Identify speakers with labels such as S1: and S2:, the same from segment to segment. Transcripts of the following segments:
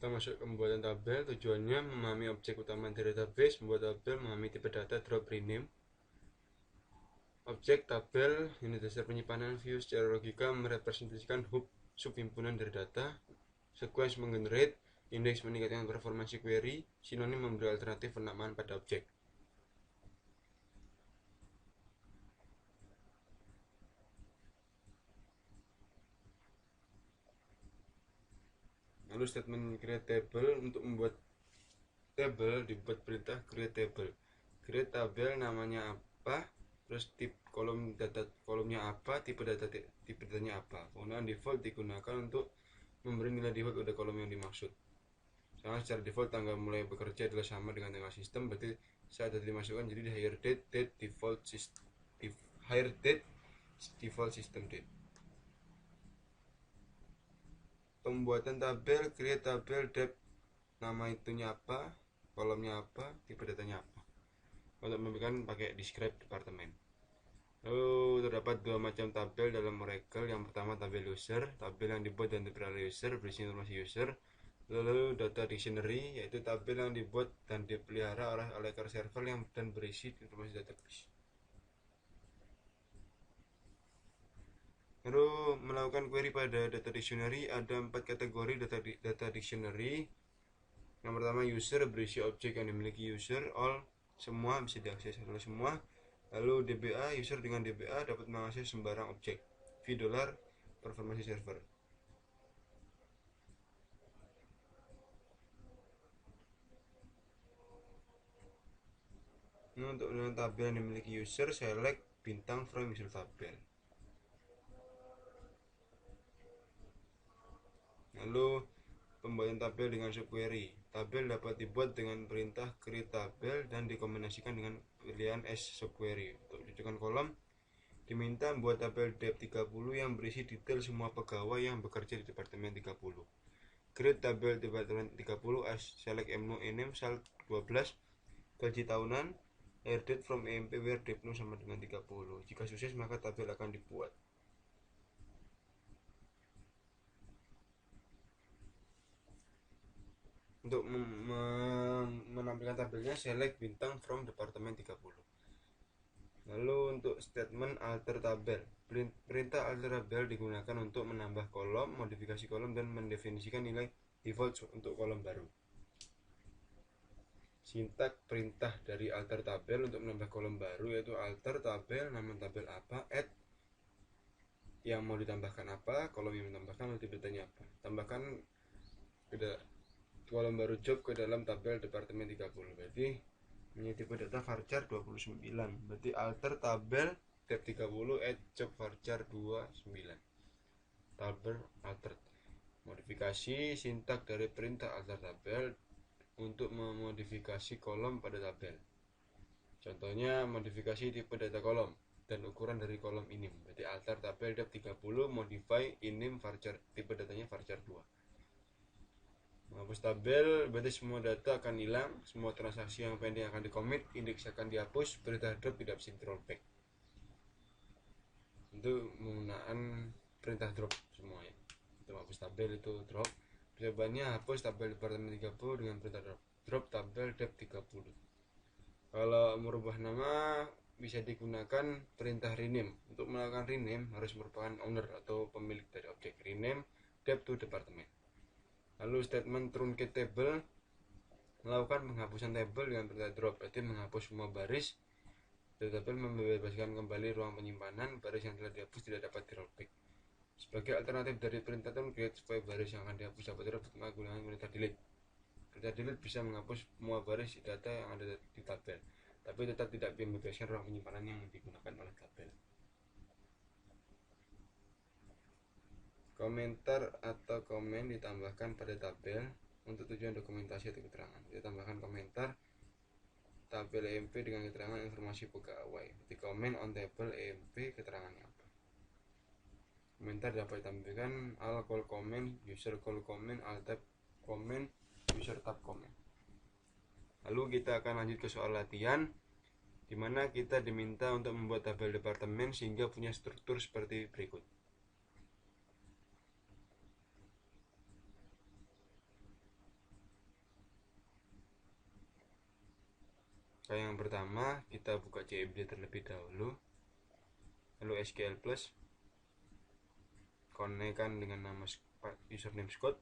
S1: Kita masuk ke pembuatan tabel. Tujuannya memahami objek utama dari database, membuat tabel, memahami tipe data, drop, rename. Objek tabel unit dasar penyimpanan view secara logika merepresentasikan hub subhimpunan dari data. Sequence menggenerate, indeks meningkatkan performansi query, sinonim memberi alternatif penamaan pada objek. Lalu statement create table. Untuk membuat table dibuat perintah create table. Create tabel namanya apa, terus tip kolom data, kolomnya apa, tipe datanya apa. Penggunaan default digunakan untuk memberi nilai default pada kolom yang dimaksud. Karena secara default tanggal mulai bekerja adalah sama dengan tanggal sistem, berarti saat data dimasukkan jadi di hire date default system, hire date default system date. Pembuatan tabel create tabel depth, nama itunya apa, kolomnya apa, tipe datanya apa. Untuk memberikan pakai describe departemen. Lalu terdapat dua macam tabel dalam Oracle. Yang pertama tabel user, tabel yang dibuat dan dipelihara user berisi informasi user. Lalu data dictionary, yaitu tabel yang dibuat dan dipelihara oleh Oracle server yang dan berisi informasi database. Lalu melakukan query pada data dictionary, ada 4 kategori data dictionary. Yang pertama user, berisi objek yang dimiliki user, all, semua bisa diakses oleh semua. Lalu DBA, user dengan DBA dapat mengakses sembarang objek. $, performance server. Nah, untuk dengan tabel yang dimiliki user, select bintang from user tabel. Lalu pembuatan tabel dengan subquery. Tabel dapat dibuat dengan perintah create tabel dan dikombinasikan dengan pilihan as subquery. Untuk rujukan kolom, diminta membuat tabel depth 30 yang berisi detail semua pegawai yang bekerja di departemen 30. Create tabel departemen 30 as select menu name sal 12, gaji tahunan, air date from EMP where depth sama dengan 30. Jika sukses maka tabel akan dibuat. Untuk menampilkan tabelnya, select bintang from departemen 30. Lalu untuk statement alter tabel. Perintah alter tabel digunakan untuk menambah kolom, modifikasi kolom, dan mendefinisikan nilai default untuk kolom baru. Sintak perintah dari alter tabel untuk menambah kolom baru yaitu alter tabel, nama tabel apa, add yang mau ditambahkan apa, kolom yang ditambahkan, lalu tipe datanya apa. Tambahkan kolom baru job ke dalam tabel departemen 30. Berarti punya tipe data varchar 29. Berarti alter tabel tab 30 add job varchar 29. Tabel alter. Modifikasi sintak dari perintah alter tabel untuk memodifikasi kolom pada tabel. Contohnya modifikasi tipe data kolom dan ukuran dari kolom inim. Berarti alter tabel tab 30 modify inim varchar, tipe datanya varchar 2. Menghapus tabel berarti semua data akan hilang, semua transaksi yang pending akan dikomit, indeks akan dihapus, perintah drop tidak bisa di rollback. Itu penggunaan perintah drop semuanya. Untuk menghapus tabel itu drop. Percobaannya hapus tabel departemen 30 dengan perintah drop. Drop tabel dep 30. Kalau merubah nama bisa digunakan perintah rename. Untuk melakukan rename harus merupakan owner atau pemilik dari objek. Rename dep to departemen. Lalu statement truncate table, melakukan penghapusan tabel dengan perintah drop, berarti menghapus semua baris. Tabel membebaskan kembali ruang penyimpanan, baris yang telah dihapus tidak dapat di rollback. Sebagai alternatif dari perintah truncate supaya baris yang akan dihapus dapat di-rollback, menggunakan perintah delete. Perintah delete bisa menghapus semua baris data yang ada di tabel, tapi tetap tidak membebaskan ruang penyimpanan yang digunakan oleh tabel. Komentar atau komen ditambahkan pada tabel untuk tujuan dokumentasi atau keterangan. Kita tambahkan komentar tabel EMP dengan keterangan informasi pegawai. Di komen on table EMP keterangannya apa. Komentar dapat ditampilkan al call comment, user call comment, al tab comment, user tab comment. Lalu kita akan lanjut ke soal latihan, di mana kita diminta untuk membuat tabel departemen sehingga punya struktur seperti berikut. Kayak yang pertama, kita buka CMD terlebih dahulu, lalu SQL Plus, konekkan dengan nama username Scott.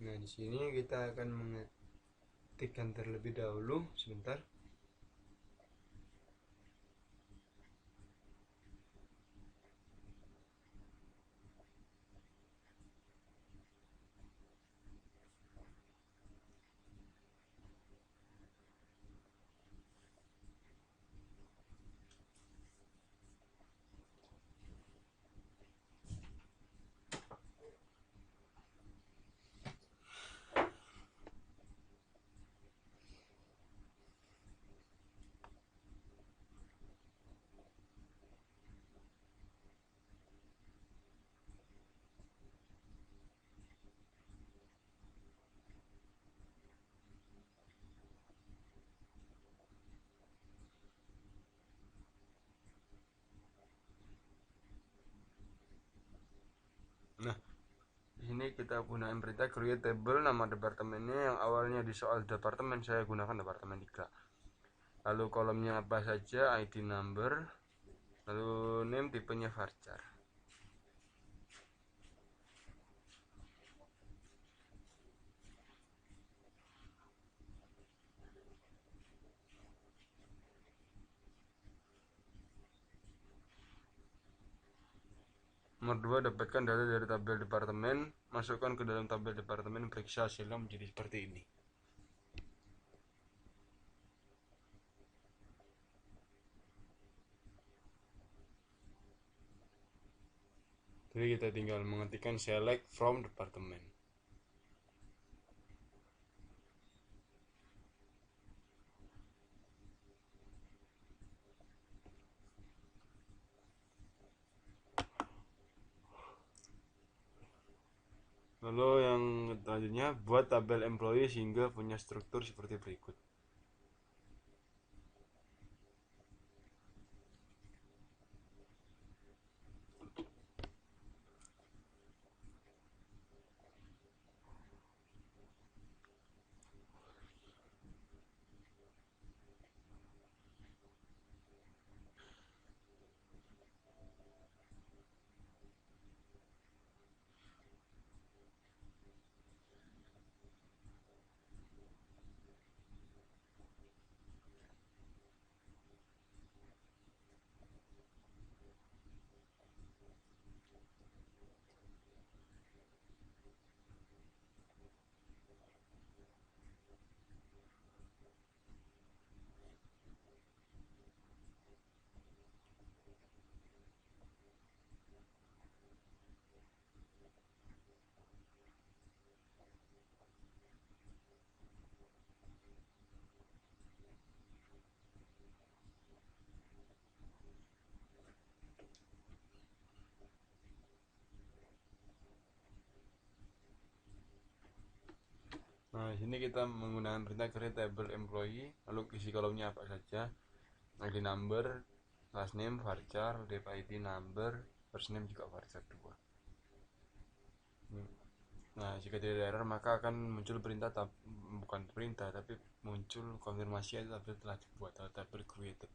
S1: Nah, di sini kita akan mengetikkan terlebih dahulu sebentar. Nah, di sini kita gunakan perintah create table nama departemennya yang awalnya di soal departemen saya gunakan departemen 3. Lalu kolomnya apa saja, ID number, lalu name tipenya varchar. Nomor 2, dapatkan data dari tabel departemen, masukkan ke dalam tabel departemen, periksa hasilnya menjadi seperti ini. Jadi kita tinggal mengetikkan select from department. Lalu yang selanjutnya, buat tabel employee sehingga punya struktur seperti berikut. Nah, di sini kita menggunakan perintah create table employee, lalu isi kolomnya apa saja, ID number, last name varchar, dep ID number, first name juga varchar 2. Nah, jika tidak ada error maka akan muncul perintah, bukan perintah tapi muncul konfirmasi tabel telah dibuat atau tabel created.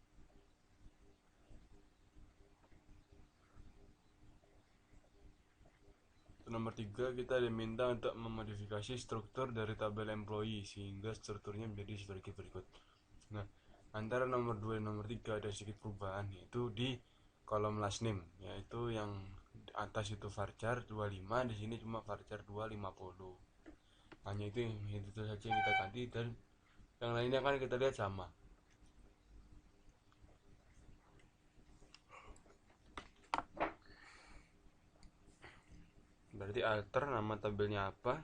S1: Nomor 3, kita diminta untuk memodifikasi struktur dari tabel employee sehingga strukturnya menjadi sebagai berikut. Nah, antara nomor 2 dan nomor 3 ada sedikit perubahan, yaitu di kolom last name, yaitu yang atas itu varchar 25, di sini cuma varchar 250. Hanya itu saja yang kita ganti, dan yang lainnya kan kita lihat sama. Berarti alter nama tabelnya apa,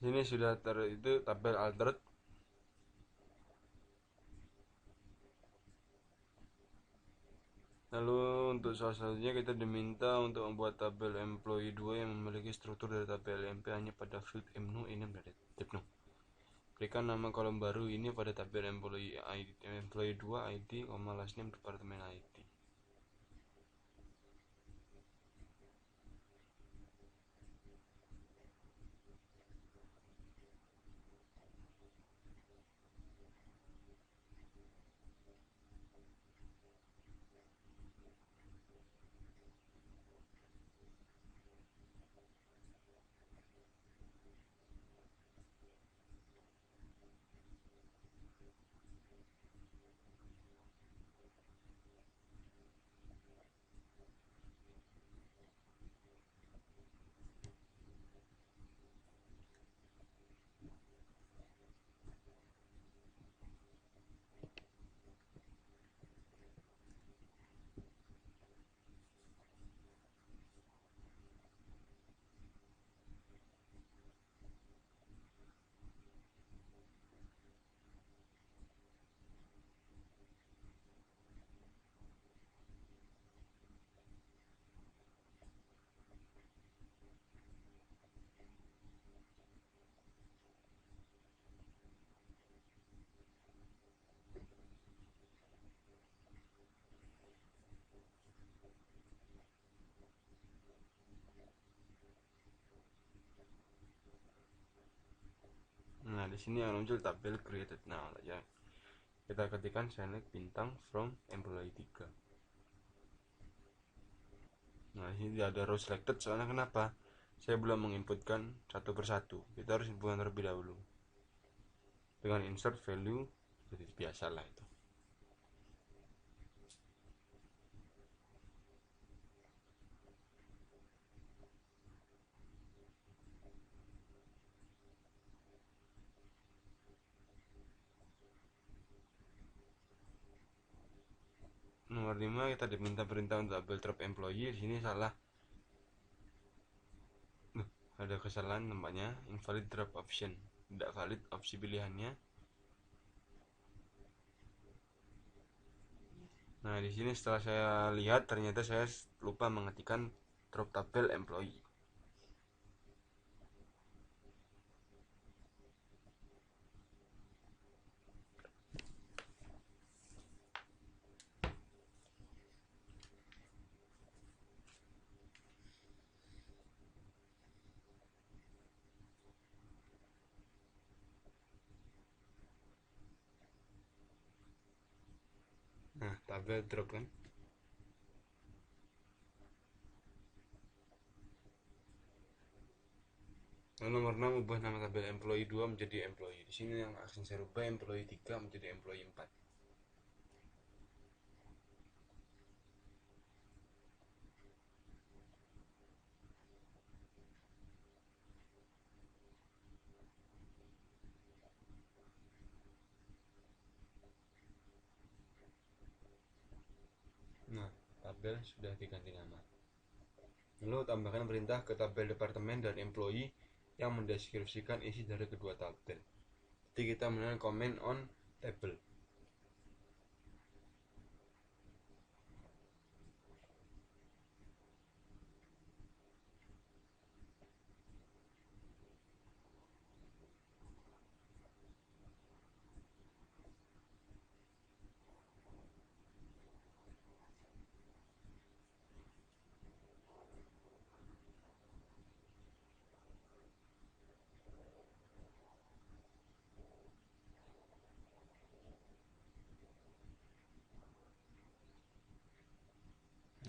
S1: Sini sudah itu tabel alert. Lalu untuk soal selanjutnya kita diminta untuk membuat tabel employee 2 yang memiliki struktur dari tabel MP hanya pada field menu ini berarti tipno. Berikan nama kolom baru ini pada tabel employee ID, employee 2 ID, last name departemen ID. Nah, di sini yang muncul tabel created now ya. Kita ketikkan select bintang from employee 3. Nah, ini tidak ada row selected soalnya kenapa? Saya belum menginputkan satu persatu. Kita harus inputkan terlebih dahulu. Dengan insert value seperti biasa lah itu. Nomor 5 kita diminta perintah untuk tabel drop employee. Di sini salah. Ada kesalahan nampaknya, invalid drop option. Tidak valid opsi pilihannya. Nah, di sini setelah saya lihat ternyata saya lupa mengetikkan drop tabel employee. Nah, tabel drop kan. Lalu nomor 6 ubah nama tabel employee 2 menjadi employee. Di sini yang akan saya rubah employee 3 menjadi employee 4. Nah, tabel sudah diganti nama. Lalu tambahkan perintah ke tabel departemen dan employee yang mendeskripsikan isi dari kedua tabel. Jadi kita menggunakan comment on table.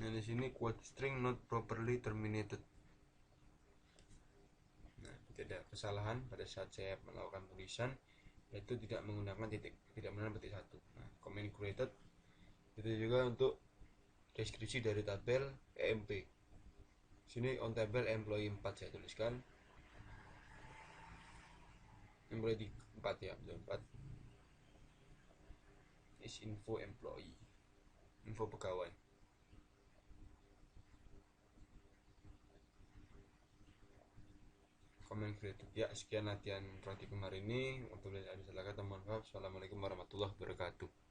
S1: Nah, di sini quote string not properly terminated. Nah, tidak ada kesalahan pada saat saya melakukan tulisan, yaitu tidak menggunakan titik, tidak menggunakan petik satu. Nah, comment created itu juga untuk deskripsi dari tabel EMP. Sini on tabel employee 4 saya tuliskan. Employee 4 ya, 4. Is info employee. Info pegawai. comment kreatif. Ya, sekian latihan praktikum hari ini. Apabila ada salah kata mohon maaf. Assalamualaikum warahmatullahi wabarakatuh.